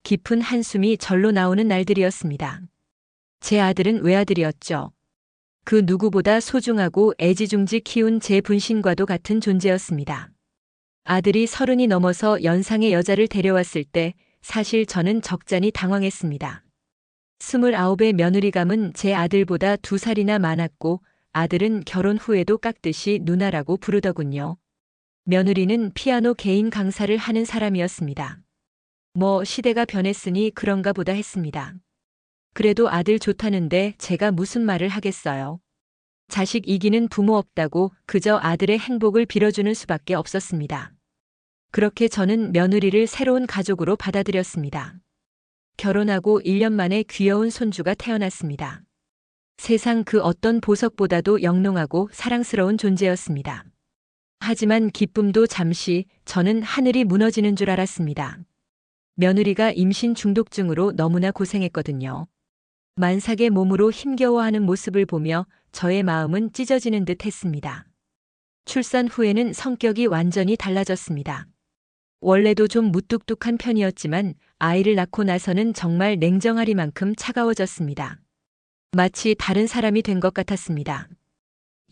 깊은 한숨이 절로 나오는 날들이었습니다. 제 아들은 외아들이었죠. 그 누구보다 소중하고 애지중지 키운 제 분신과도 같은 존재였습니다. 아들이 30이 넘어서 연상의 여자를 데려왔을 때 사실 저는 적잖이 당황했습니다. 29의 며느리감은 제 아들보다 2살이나 많았고 아들은 결혼 후에도 깍듯이 누나라고 부르더군요. 며느리는 피아노 개인 강사를 하는 사람이었습니다. 뭐 시대가 변했으니 그런가 보다 했습니다. 그래도 아들 좋다는데 제가 무슨 말을 하겠어요. 자식 이기는 부모 없다고 그저 아들의 행복을 빌어주는 수밖에 없었습니다. 그렇게 저는 며느리를 새로운 가족으로 받아들였습니다. 결혼하고 1년 만에 귀여운 손주가 태어났습니다. 세상 그 어떤 보석보다도 영롱하고 사랑스러운 존재였습니다. 하지만 기쁨도 잠시, 저는 하늘이 무너지는 줄 알았습니다. 며느리가 임신 중독증으로 너무나 고생했거든요. 만삭의 몸으로 힘겨워하는 모습을 보며 저의 마음은 찢어지는 듯 했습니다. 출산 후에는 성격이 완전히 달라졌습니다. 원래도 좀 무뚝뚝한 편이었지만 아이를 낳고 나서는 정말 냉정하리만큼 차가워졌습니다. 마치 다른 사람이 된 것 같았습니다.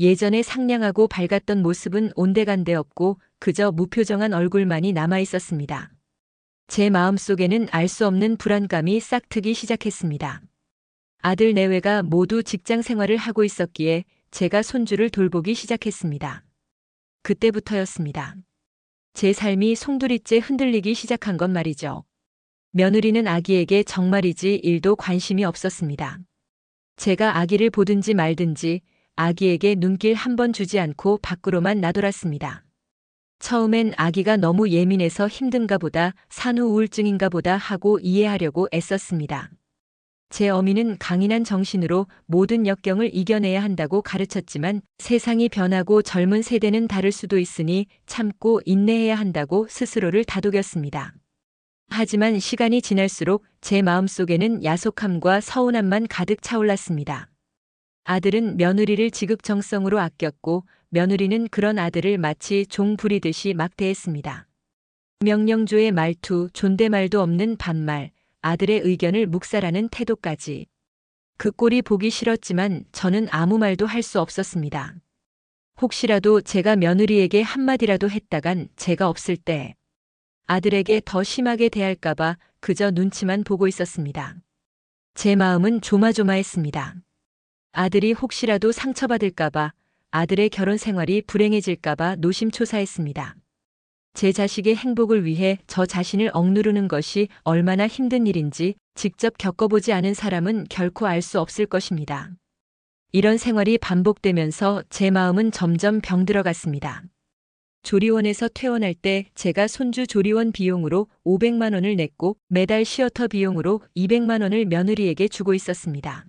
예전에 상냥하고 밝았던 모습은 온데간데 없고 그저 무표정한 얼굴만이 남아 있었습니다. 제 마음속에는 알 수 없는 불안감이 싹트기 시작했습니다. 아들 내외가 모두 직장 생활을 하고 있었기에 제가 손주를 돌보기 시작했습니다. 그때부터였습니다. 제 삶이 송두리째 흔들리기 시작한 건 말이죠. 며느리는 아기에게 정말이지 1도 관심이 없었습니다. 제가 아기를 보든지 말든지 아기에게 눈길 한 번 주지 않고 밖으로만 나돌았습니다. 처음엔 아기가 너무 예민해서 힘든가 보다, 산후 우울증인가 보다 하고 이해하려고 애썼습니다. 제 어미는 강인한 정신으로 모든 역경을 이겨내야 한다고 가르쳤지만 세상이 변하고 젊은 세대는 다를 수도 있으니 참고 인내해야 한다고 스스로를 다독였습니다. 하지만 시간이 지날수록 제 마음속에는 야속함과 서운함만 가득 차올랐습니다. 아들은 며느리를 지극정성으로 아꼈고 며느리는 그런 아들을 마치 종 부리듯이 막대했습니다. 명령조의 말투, 존댓말도 없는 반말, 아들의 의견을 묵살하는 태도까지. 그 꼴이 보기 싫었지만 저는 아무 말도 할 수 없었습니다. 혹시라도 제가 며느리에게 한마디라도 했다간 제가 없을 때 아들에게 더 심하게 대할까봐 그저 눈치만 보고 있었습니다. 제 마음은 조마조마했습니다. 아들이 혹시라도 상처받을까봐, 아들의 결혼 생활이 불행해질까봐 노심초사했습니다. 제 자식의 행복을 위해 저 자신을 억누르는 것이 얼마나 힘든 일인지 직접 겪어보지 않은 사람은 결코 알 수 없을 것입니다. 이런 생활이 반복되면서 제 마음은 점점 병들어갔습니다. 조리원에서 퇴원할 때 제가 손주 조리원 비용으로 500만 원을 냈고 매달 시어터 비용으로 200만 원을 며느리에게 주고 있었습니다.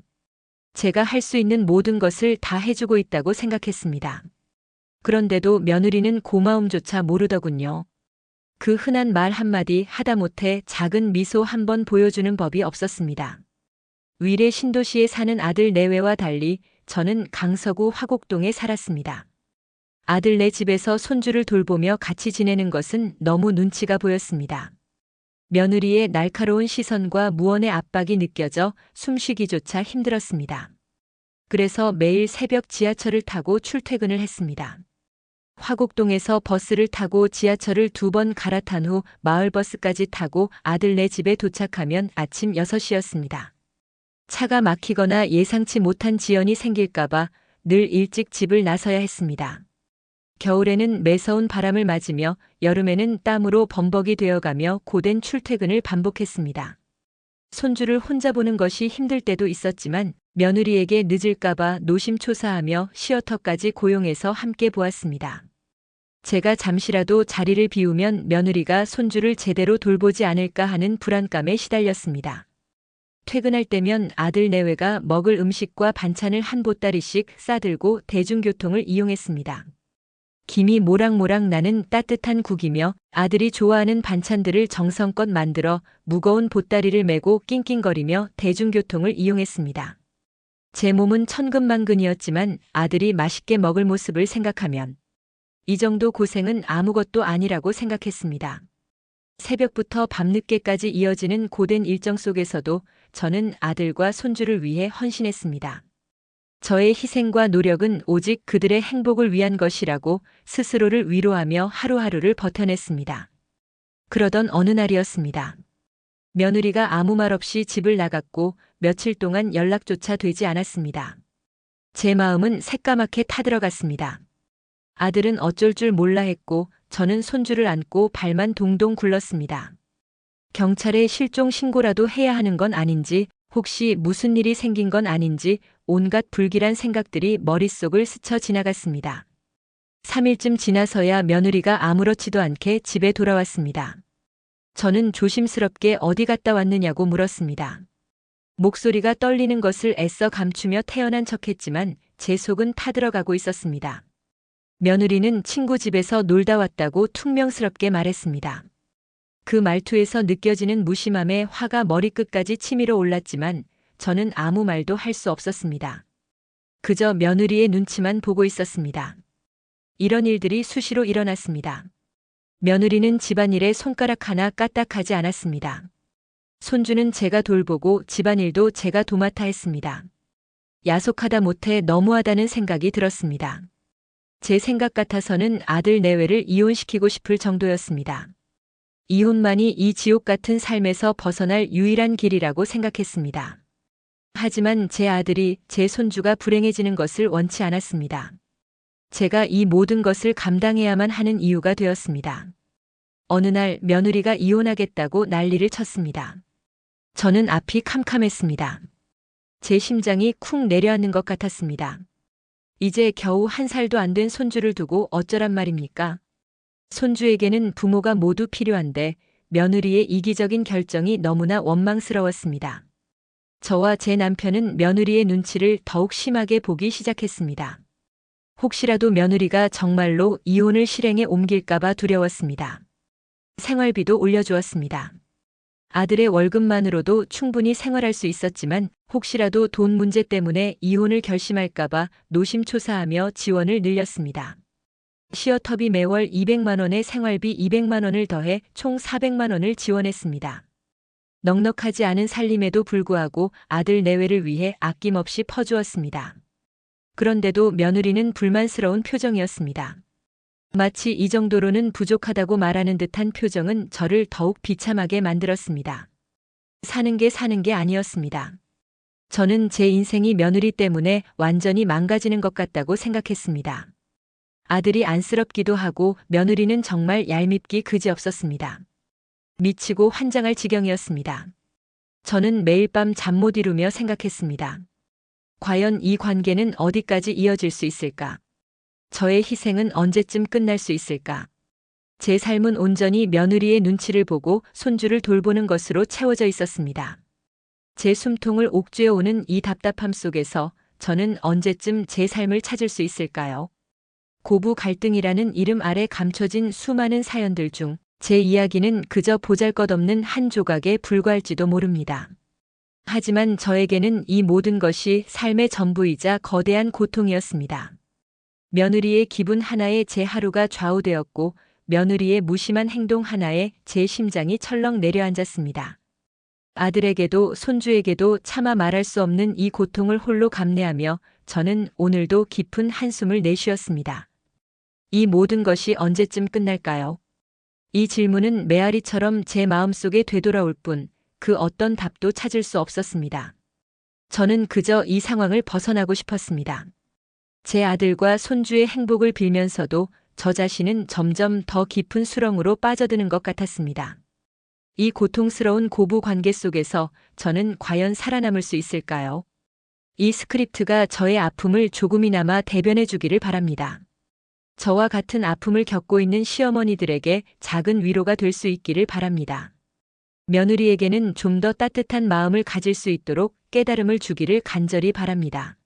제가 할 수 있는 모든 것을 다 해주고 있다고 생각했습니다. 그런데도 며느리는 고마움조차 모르더군요. 그 흔한 말 한마디 하다못해 작은 미소 한 번 보여주는 법이 없었습니다. 위례 신도시에 사는 아들 내외와 달리 저는 강서구 화곡동에 살았습니다. 아들네 집에서 손주를 돌보며 같이 지내는 것은 너무 눈치가 보였습니다. 며느리의 날카로운 시선과 무언의 압박이 느껴져 숨쉬기조차 힘들었습니다. 그래서 매일 새벽 지하철을 타고 출퇴근을 했습니다. 화곡동에서 버스를 타고 지하철을 2번 갈아탄 후 마을버스까지 타고 아들네 집에 도착하면 아침 6시였습니다. 차가 막히거나 예상치 못한 지연이 생길까봐 늘 일찍 집을 나서야 했습니다. 겨울에는 매서운 바람을 맞으며 여름에는 땀으로 범벅이 되어가며 고된 출퇴근을 반복했습니다. 손주를 혼자 보는 것이 힘들 때도 있었지만 며느리에게 늦을까봐 노심초사하며 시어터까지 고용해서 함께 보았습니다. 제가 잠시라도 자리를 비우면 며느리가 손주를 제대로 돌보지 않을까 하는 불안감에 시달렸습니다. 퇴근할 때면 아들 내외가 먹을 음식과 반찬을 한 보따리씩 싸들고 대중교통을 이용했습니다. 김이 모락모락 나는 따뜻한 국이며 아들이 좋아하는 반찬들을 정성껏 만들어 무거운 보따리를 메고 낑낑거리며 대중교통을 이용했습니다. 제 몸은 천근만근이었지만 아들이 맛있게 먹을 모습을 생각하면 이 정도 고생은 아무것도 아니라고 생각했습니다. 새벽부터 밤늦게까지 이어지는 고된 일정 속에서도 저는 아들과 손주를 위해 헌신했습니다. 저의 희생과 노력은 오직 그들의 행복을 위한 것이라고 스스로를 위로하며 하루하루를 버텨냈습니다. 그러던 어느 날이었습니다. 며느리가 아무 말 없이 집을 나갔고 며칠 동안 연락조차 되지 않았습니다. 제 마음은 새까맣게 타들어갔습니다. 아들은 어쩔 줄 몰라 했고 저는 손주를 안고 발만 동동 굴렀습니다. 경찰에 실종 신고라도 해야 하는 건 아닌지, 혹시 무슨 일이 생긴 건 아닌지 온갖 불길한 생각들이 머릿속을 스쳐 지나갔습니다. 3일쯤 지나서야 며느리가 아무렇지도 않게 집에 돌아왔습니다. 저는 조심스럽게 어디 갔다 왔느냐고 물었습니다. 목소리가 떨리는 것을 애써 감추며 태연한 척했지만 제 속은 타들어가고 있었습니다. 며느리는 친구 집에서 놀다 왔다고 퉁명스럽게 말했습니다. 그 말투에서 느껴지는 무심함에 화가 머리끝까지 치밀어 올랐지만 저는 아무 말도 할 수 없었습니다. 그저 며느리의 눈치만 보고 있었습니다. 이런 일들이 수시로 일어났습니다. 며느리는 집안일에 손가락 하나 까딱하지 않았습니다. 손주는 제가 돌보고 집안일도 제가 도맡아 했습니다. 야속하다 못해 너무하다는 생각이 들었습니다. 제 생각 같아서는 아들 내외를 이혼시키고 싶을 정도였습니다. 이혼만이 이 지옥 같은 삶에서 벗어날 유일한 길이라고 생각했습니다. 하지만 제 아들이, 제 손주가 불행해지는 것을 원치 않았습니다. 제가 이 모든 것을 감당해야만 하는 이유가 되었습니다. 어느 날 며느리가 이혼하겠다고 난리를 쳤습니다. 저는 앞이 캄캄했습니다. 제 심장이 쿵 내려앉는 것 같았습니다. 이제 겨우 1살도 안 된 손주를 두고 어쩌란 말입니까? 손주에게는 부모가 모두 필요한데 며느리의 이기적인 결정이 너무나 원망스러웠습니다. 저와 제 남편은 며느리의 눈치를 더욱 심하게 보기 시작했습니다. 혹시라도 며느리가 정말로 이혼을 실행에 옮길까봐 두려웠습니다. 생활비도 올려주었습니다. 아들의 월급만으로도 충분히 생활할 수 있었지만 혹시라도 돈 문제 때문에 이혼을 결심할까봐 노심초사하며 지원을 늘렸습니다. 시어터비 매월 200만 원에 생활비 200만 원을 더해 총 400만 원을 지원했습니다. 넉넉하지 않은 살림에도 불구하고 아들 내외를 위해 아낌없이 퍼주었습니다. 그런데도 며느리는 불만스러운 표정이었습니다. 마치 이 정도로는 부족하다고 말하는 듯한 표정은 저를 더욱 비참하게 만들었습니다. 사는 게 아니었습니다. 저는 제 인생이 며느리 때문에 완전히 망가지는 것 같다고 생각했습니다. 아들이 안쓰럽기도 하고 며느리는 정말 얄밉기 그지없었습니다. 미치고 환장할 지경이었습니다. 저는 매일 밤 잠 못 이루며 생각했습니다. 과연 이 관계는 어디까지 이어질 수 있을까? 저의 희생은 언제쯤 끝날 수 있을까? 제 삶은 온전히 며느리의 눈치를 보고 손주를 돌보는 것으로 채워져 있었습니다. 제 숨통을 옥죄어 오는 이 답답함 속에서 저는 언제쯤 제 삶을 찾을 수 있을까요? 고부 갈등이라는 이름 아래 감춰진 수많은 사연들 중 제 이야기는 그저 보잘것없는 한 조각에 불과할지도 모릅니다. 하지만 저에게는 이 모든 것이 삶의 전부이자 거대한 고통이었습니다. 며느리의 기분 하나에 제 하루가 좌우되었고 며느리의 무심한 행동 하나에 제 심장이 철렁 내려앉았습니다. 아들에게도 손주에게도 차마 말할 수 없는 이 고통을 홀로 감내하며 저는 오늘도 깊은 한숨을 내쉬었습니다. 이 모든 것이 언제쯤 끝날까요? 이 질문은 메아리처럼 제 마음속에 되돌아올 뿐 그 어떤 답도 찾을 수 없었습니다. 저는 그저 이 상황을 벗어나고 싶었습니다. 제 아들과 손주의 행복을 빌면서도 저 자신은 점점 더 깊은 수렁으로 빠져드는 것 같았습니다. 이 고통스러운 고부 관계 속에서 저는 과연 살아남을 수 있을까요? 이 스크립트가 저의 아픔을 조금이나마 대변해 주기를 바랍니다. 저와 같은 아픔을 겪고 있는 시어머니들에게 작은 위로가 될 수 있기를 바랍니다. 며느리에게는 좀 더 따뜻한 마음을 가질 수 있도록 깨달음을 주기를 간절히 바랍니다.